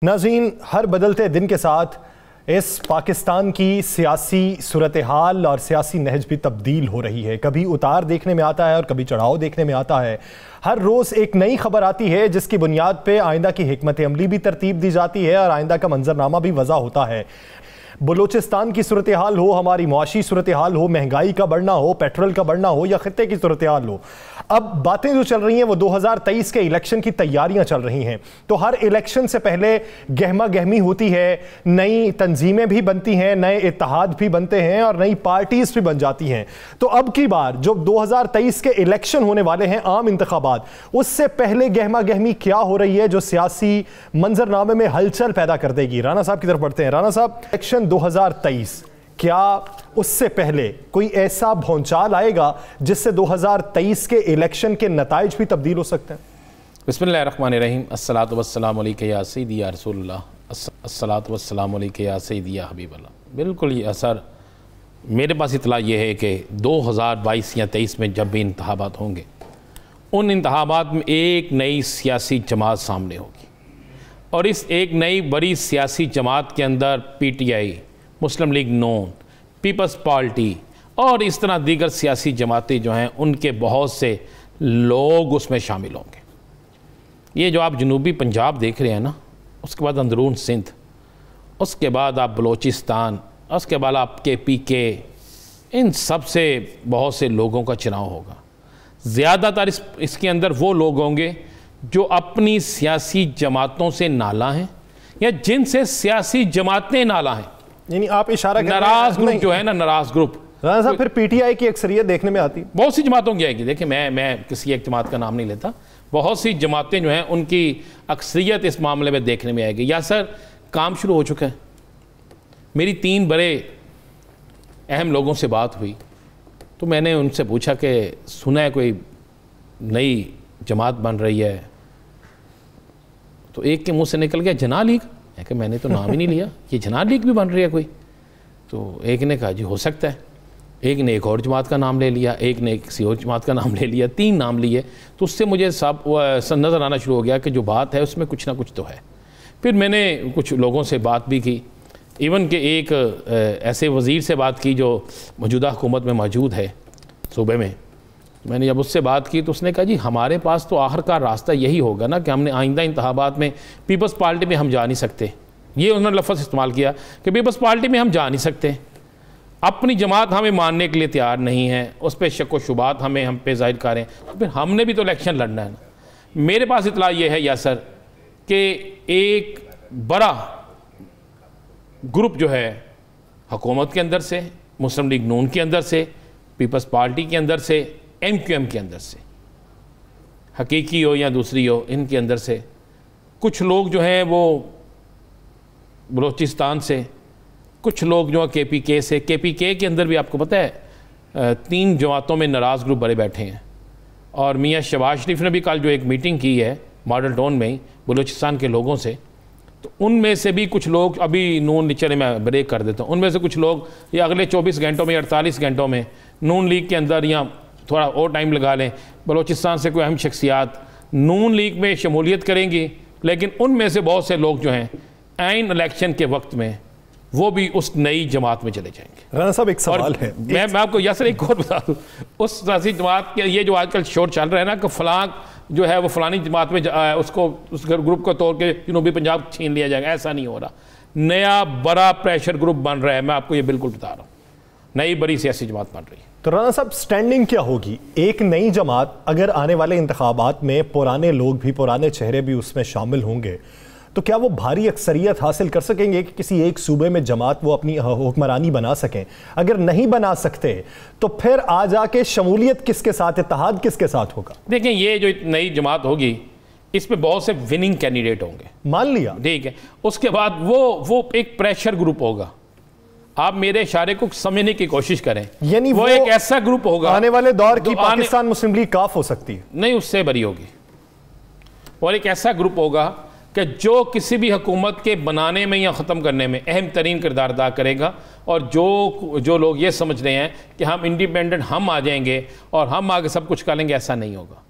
नाज़रीन, हर बदलते दिन के साथ इस पाकिस्तान की सियासी सूरत-ए-हाल और सियासी नहज भी तब्दील हो रही है। कभी उतार देखने में आता है और कभी चढ़ाव देखने में आता है। हर रोज़ एक नई खबर आती है जिसकी बुनियाद पे आइंदा की हिकमत अमली भी तरतीब दी जाती है और आइंदा का मंजरनामा भी वज़ा होता है। बलूचिस्तान की सूरत-ए-हाल हो, हमारी मुआशी सूरत-ए-हाल हो, महंगाई का बढ़ना हो, पेट्रोल का बढ़ना हो या खित्ते की सूरत-ए-हाल हो, अब बातें जो चल रही हैं वो 2023 के इलेक्शन की तैयारियां चल रही हैं। तो हर इलेक्शन से पहले गहमा गहमी होती है, नई तंजीमें भी बनती हैं, नए इत्तेहाद भी बनते हैं और नई पार्टीज भी बन जाती हैं। तो अब की बार जो 2023 के इलेक्शन होने वाले हैं, आम इंतखाबात, उससे पहले गहमा गहमी क्या हो रही है जो सियासी मंजरनामे में हलचल पैदा कर देगी। राना साहब की तरफ बढ़ते हैं। राना साहब, इलेक्शन 2023, क्या उससे पहले कोई ऐसा भौंचाल आएगा जिससे 2023 के इलेक्शन के नताइज भी तब्दील हो सकते हैं? बिस्मिल्लाहिर्रहमानिर्रहीम। अस्सलातु वस्सलामु अलैका या सय्यदी या रसूलल्लाह, अस्सलातु वस्सलामु अलैका या सय्यदी या हबीबल्लाह। बिल्कुल ये असर मेरे पास इतला ये है कि 2022 या 23 में जब भी इंतखाबात होंगे, उन इंतखाबात में एक नई सियासी जमात सामने होगी और इस एक नई बड़ी सियासी जमात के अंदर PTI, मुस्लिम लीग नून, पीपल्स पार्टी और इस तरह दीगर सियासी जमातें जो हैं उनके बहुत से लोग उसमें शामिल होंगे। ये जो आप जनूबी पंजाब देख रहे हैं ना, उसके बाद अंदरून सिंध, उसके बाद आप बलूचिस्तान, उसके बाद आप KPK, इन सब से बहुत से लोगों का चुनाव होगा। ज़्यादातर इसके अंदर वो लोग होंगे जो अपनी सियासी जमातों से नाला हैं या जिनसे सियासी जमातें नाला हैं। यानी आप इशारा कर रहे हैं नाराज ग्रुप जो है ना, नाराज ग्रुप। राना साहब, फिर PTI की अक्सरियत देखने में आती, बहुत सी जमातों की आएगी। देखिए, मैं किसी एक जमात का नाम नहीं लेता, बहुत सी जमातें जो हैं उनकी अक्सरियत इस मामले में देखने में आएगी। या सर, काम शुरू हो चुका है। मेरी 3 बड़े अहम लोगों से बात हुई तो मैंने उनसे पूछा कि सुना है कोई नई जमात बन रही है, तो एक के मुंह से निकल गया जना लीग। कि मैंने तो नाम ही नहीं लिया, ये जना लीग भी बन रही है कोई। तो एक ने कहा जी हो सकता है, एक ने एक और जमात का नाम ले लिया, एक ने किसी और जमात का नाम ले लिया, 3 नाम लिए। तो उससे मुझे सब नज़र आना शुरू हो गया कि जो बात है उसमें कुछ ना कुछ तो है। फिर मैंने कुछ लोगों से बात भी की, इवन कि एक ऐसे वज़ीर से बात की जो मौजूदा हुकूमत में मौजूद है सूबे में। मैंने जब उससे बात की तो उसने कहा जी हमारे पास तो आखिरकार रास्ता यही होगा ना कि हमने आइंदा इंतखाबात में पीपल्स पार्टी में हम जा नहीं सकते। ये उन्होंने लफ्ज़ इस्तेमाल किया कि पीपल्स पार्टी में हम जा नहीं सकते, अपनी जमात हमें मानने के लिए तैयार नहीं है, उस पर शक व शुबात हम पे जाहिर करें, तो फिर हमने भी तो इलेक्शन लड़ना है ना। मेरे पास इतला ये है यासर कि एक बड़ा ग्रुप जो है हुकूमत के अंदर से, मुस्लिम लीग नून के अंदर से, पीपल्स पार्टी के अंदर से, MQM के अंदर से, हकीकी हो या दूसरी हो, इनके अंदर से कुछ लोग जो हैं वो बलूचिस्तान से, कुछ लोग जो है KPK से। KPK के अंदर भी आपको पता है 3 जमातों में नाराज़ ग्रुप बड़े बैठे हैं। और मियाँ शहबाज शरीफ ने भी कल जो एक मीटिंग की है मॉडल टाउन में ही बलूचिस्तान के लोगों से, तो उनमें से भी कुछ लोग, अभी नून चले मैं ब्रेक कर देता हूँ, उनमें से कुछ लोग ये अगले 24 घंटों में 48 घंटों में नून लीग के अंदर या थोड़ा और टाइम लगा लें, बलूचिस्तान से कोई अहम शख्सियात नून लीग में शमूलियत करेंगी। लेकिन उनमें से बहुत से लोग जो हैं ऐन इलेक्शन के वक्त में वो भी उस नई जमात में चले जाएंगे। राना साहब, एक सवाल है, मैं आपको यासर एक और बता दूँ, उस सियासी जमात के ये जो आजकल शोर चल रहा है ना कि फलां जो है वो फलानी जमात में उसको उस ग्रुप को तोड़ के जनूबी पंजाब छीन लिया जाएगा, ऐसा नहीं हो रहा। नया बड़ा प्रेशर ग्रुप बन रहा है, मैं आपको ये बिल्कुल बता रहा हूँ, नई बड़ी सियासी जमात बन रही है। तो राना साहब, स्टैंडिंग क्या होगी? एक नई जमात, अगर आने वाले इंतखाबात में पुराने लोग भी, पुराने चेहरे भी उसमें शामिल होंगे, तो क्या वो भारी अक्सरियत हासिल कर सकेंगे कि किसी एक सूबे में जमात वो अपनी हुक्मरानी बना सकें? अगर नहीं बना सकते तो फिर आ जाके शमूलियत किसके साथ, इत्तेहाद किसके साथ होगा? देखें, ये जो नई जमात होगी इसमें बहुत से विनिंग कैंडिडेट होंगे, मान लिया, ठीक है। उसके बाद वो एक प्रेशर ग्रुप होगा। आप मेरे इशारे को समझने की कोशिश करें, यानी वो एक ऐसा ग्रुप होगा आने वाले दौर की पाकिस्तान मुस्लिम लीग काफ हो सकती है, नहीं उससे बड़ी होगी, और एक ऐसा ग्रुप होगा कि जो किसी भी हुकूमत के बनाने में या ख़त्म करने में अहम तरीन किरदार अदा करेगा। और जो लोग ये समझ रहे हैं कि हम इंडिपेंडेंट हम आ जाएंगे और हम आगे सब कुछ कर लेंगे, ऐसा नहीं होगा।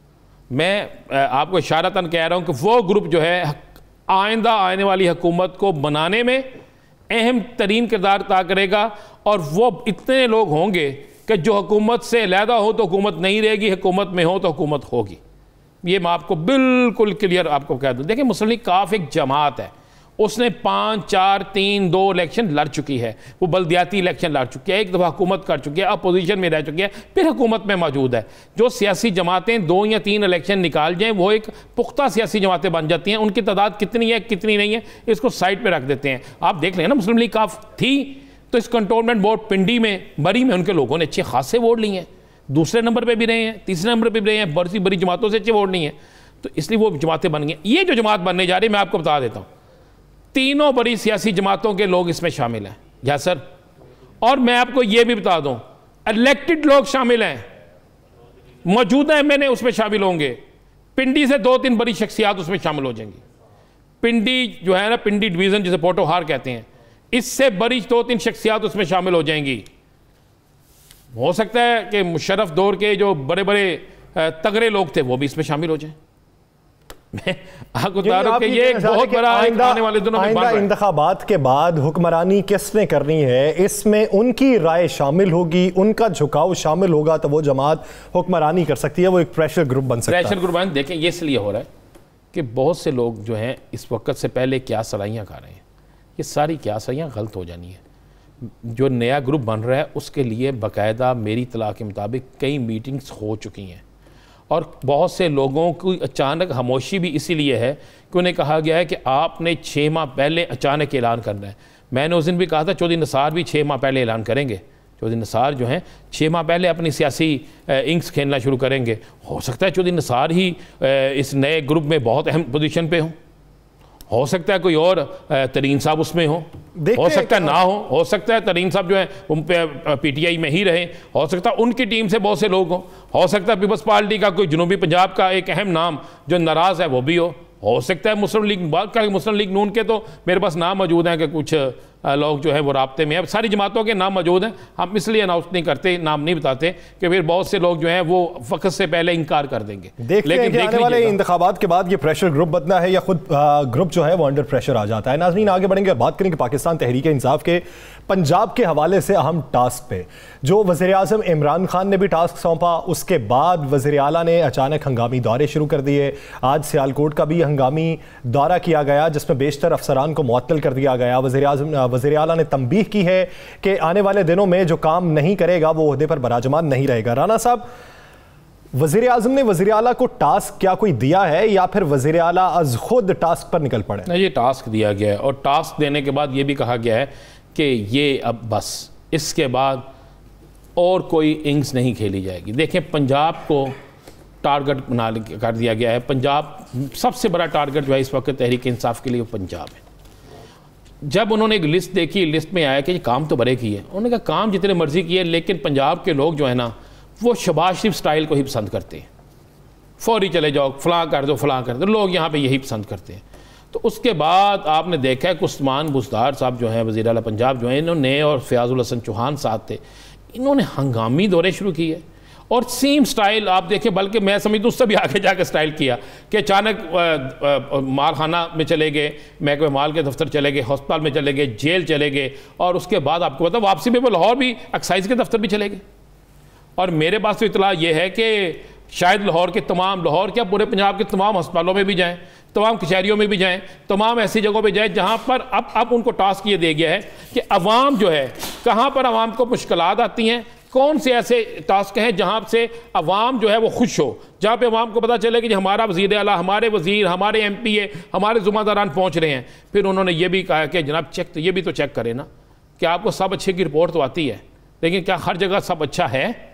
मैं आपको इशारतन कह रहा हूँ कि वो ग्रुप जो है آئندہ آنے والی حکومت کو بنانے میں اہم ترین کردار ادا کرے گا، اور وہ اتنے لوگ ہوں گے کہ جو حکومت سے علیحدہ ہو تو حکومت نہیں رہے گی، حکومت میں ہو تو حکومت ہوگی۔ یہ میں آپ کو بالکل کلیئر آپ کو کہہ دوں۔ دیکھیں مسلم لیگ کاف ایک جماعت ہے، اس نے 5 4 3 2 الیکشن لڑ چکی ہے، وہ بلدیاتی الیکشن لڑ چکی ہے، ایک دفعہ حکومت کر چکی ہے، اپوزیشن میں رہ چکی ہے، پھر حکومت میں موجود ہے۔ جو سیاسی جماعتیں 2 یا 3 الیکشن نکال جائیں وہ ایک پختہ سیاسی جماعتیں بن جاتی ہیں۔ ان کی تعداد کتنی ہے کتنی نہیں ہے اس کو سائٹ پہ رکھ دیتے ہیں۔ آپ دیکھ لیں نا مسلم لیگ کاف تھی تو اس کنٹونمنٹ بورڈ پنڈی میں بری میں ان کے لوگوں نے اچھے خاصے ووٹ لیے ہیں، دوسرے نمبر پہ بھی رہے ہیں، تیسرے نمبر پہ بھی رہے ہیں، بڑی جماعتوں سے اچھے ووٹ نہیں ہیں، تو اس لیے وہ جماعتیں بن گئی۔ یہ جو جماعت بننے جا رہی ہے میں آپ کو بتا دیتا ہوں، تینوں بڑی سیاسی جماعتوں کے لوگ اس میں شامل ہیں یا سر، اور میں آپ کو یہ بھی بتا دوں الیکٹڈ لوگ شامل ہیں، موجودہ ایم این اے اس میں شامل ہوں گے، پنڈی سے 2-3 بڑی شخصیات اس میں شامل ہو جائیں گی۔ پنڈی جو ہے نا، پنڈی ڈویژن جسے پوٹوہار کہتے ہیں، اس سے بڑی 2-3 شخصیات اس میں شامل ہو جائیں گی۔ ہو سکتا ہے کہ مشرف دور کے جو بڑے بڑے تگڑے لوگ تھے وہ بھی اس میں شامل ہو جائیں۔ میں آپ کو بتا رہا ہوں کہ یہ ایک بہت بڑا آنے والے دنوں میں بن رہا ہے۔ انتخابات کے بعد حکمرانی کس نے کرنی ہے، اس میں ان کی رائے شامل ہوگی، ان کا جھکاؤ شامل ہوگا تو وہ جماعت حکمرانی کر سکتی ہے، وہ ایک پریشر گروپ بن سکتا ہے۔ پریشر گروپ بن، دیکھیں یہ اس لیے ہو رہا ہے کہ بہت سے لوگ جو ہیں اس وقت سے پہلے کیا سرائیاں کھا رہے ہیں، یہ ساری کیا سرائیاں غلط ہو جانی ہیں۔ جو نیا گروپ بن رہا ہے اس کے لیے باقاعدہ میری اطلاع کے مطابق کئی میٹنگز ہو چکی ہیں، اور بہت سے لوگوں کی اچانک خاموشی بھی اسی لیے ہے کہ انہیں کہا گیا ہے کہ آپ نے 6 ماہ پہلے اچانک اعلان کرنا ہے۔ میں نے اس دن بھی کہا تھا چودھری نثار بھی 6 ماہ پہلے اعلان کریں گے، چودھری نثار جو ہیں 6 ماہ پہلے اپنی سیاسی انگز کھیلنا شروع کریں گے۔ ہو سکتا ہے چودھری نثار ہی اس نئے گروپ میں بہت اہم پوزیشن پہ ہوں، ہو سکتا ہے کوئی اور ترین صاحب اس میں ہوں، ہو سکتا ہے نہ ہو سکتا ہے ترین صاحب جو ہیں پی ٹی آئی میں ہی رہیں، ہو سکتا ہے ان کی ٹیم سے بہت سے لوگ ہو سکتا ہے پیپلز پارٹی کا کوئی جنوبی پنجاب کا ایک اہم نام جو ناراض ہے وہ بھی ہو سکتا ہے مسلم لیگ نون کے تو میرے پاس نام موجود ہیں کہ کچھ لوگ جو ہیں وہ رابطے میں ہیں، ساری جماعتوں کے نام موجود ہیں، ہم اس لیے اناؤنس نہیں کرتے، نام نہیں بتاتے کہ پھر بہت سے لوگ جو ہیں وہ وقت سے پہلے انکار کر دیں گے۔ دیکھتے ہیں کہ آنے والے انتخابات کے بعد یہ پریشر گروپ بننا ہے یا خود گروپ جو ہے وہ انڈر پریشر آ جاتا ہے۔ ناظرین آگے بڑھیں گے، بات کریں کہ پاکستان تحریک انصاف کے پنجاب کے حوالے سے اہم ٹاسک پہ جو وزیراعظم عمران خان نے بھی ٹاسک سونپا، اس کے بعد وزیر اعلیٰ نے اچانک ہنگامی دورے شروع کر دیے۔ آج سیالکوٹ کا بھی ہنگامی دورہ کیا گیا جس میں بیشتر افسران کو معطل کر دیا گیا۔ وزیر اعلیٰ نے تنبیہ کی ہے کہ آنے والے دنوں میں جو کام نہیں کرے گا وہ عہدے پر براجمان نہیں رہے گا۔ رانا صاحب، وزیر اعظم نے وزیر اعلیٰ کو ٹاسک کیا کوئی دیا ہے یا پھر وزیر اعلیٰ از خود ٹاسک پر نکل پڑے؟ نہیں، یہ ٹاسک دیا گیا ہے، اور ٹاسک دینے کے بعد یہ بھی کہا گیا ہے کہ یہ اب بس اس کے بعد اور کوئی انگز نہیں کھیلی جائے گی۔ دیکھیں پنجاب کو ٹارگٹ بنا کر دیا گیا ہے، پنجاب سب سے بڑا ٹارگٹ جو ہے اس وقت تحریک انصاف کے لیے وہ پنجاب ہے۔ جب انہوں نے ایک لسٹ دیکھی، لسٹ میں آیا کہ یہ کام تو بڑے کیے، انہوں نے کہا کام جتنے مرضی کیے لیکن پنجاب کے لوگ جو ہے نا وہ شہباز شریف سٹائل کو ہی پسند کرتے ہیں، فوری چلے جاؤ، فلاں کر دو فلاں کر دو، لوگ یہاں پہ یہی پسند کرتے ہیں۔ تو اس کے بعد آپ نے دیکھا ہے کہ عثمان بزدار صاحب جو ہیں وزیر اعلیٰ پنجاب جو ہیں، انہوں نے اور فیاض الحسن چوہان صاحب تھے، انہوں نے ہنگامی دورے شروع کیے، اور سیم سٹائل آپ دیکھیں، بلکہ میں سمجھتا ہوں اس سے بھی آگے جا کے سٹائل کیا کہ اچانک مال خانہ میں چلے گئے، محکمہ مال کے دفتر چلے گئے، ہسپتال میں چلے گئے، جیل چلے گئے، اور اس کے بعد آپ کو پتا واپسی میں وہ لاہور بھی ایکسائز کے دفتر بھی چلے گئے۔ اور میرے پاس تو اطلاع یہ ہے کہ شاید لاہور کے تمام، لاہور کیا پورے پنجاب کے تمام ہسپتالوں میں بھی جائیں، تمام کچہریوں میں بھی جائیں، تمام ایسی جگہوں پہ جائیں جہاں پر اب ان کو ٹاسک یہ دیا گیا ہے کہ عوام جو ہے کہاں پر عوام کو مشکلات آتی ہیں، کون سے ایسے ٹاسک ہیں جہاں سے عوام جو ہے وہ خوش ہو، جہاں پہ عوام کو پتہ چلے کہ ہمارا وزیر اعلیٰ، ہمارے وزیر، ہمارے ایم پی اے، ہمارے ذمہ داران پہنچ رہے ہیں۔ پھر انہوں نے یہ بھی کہا کہ جناب چیک تو یہ بھی تو چیک کریں نا کہ آپ کو سب اچھے کی رپورٹ تو آتی ہے لیکن کیا ہر جگہ سب اچھا ہے؟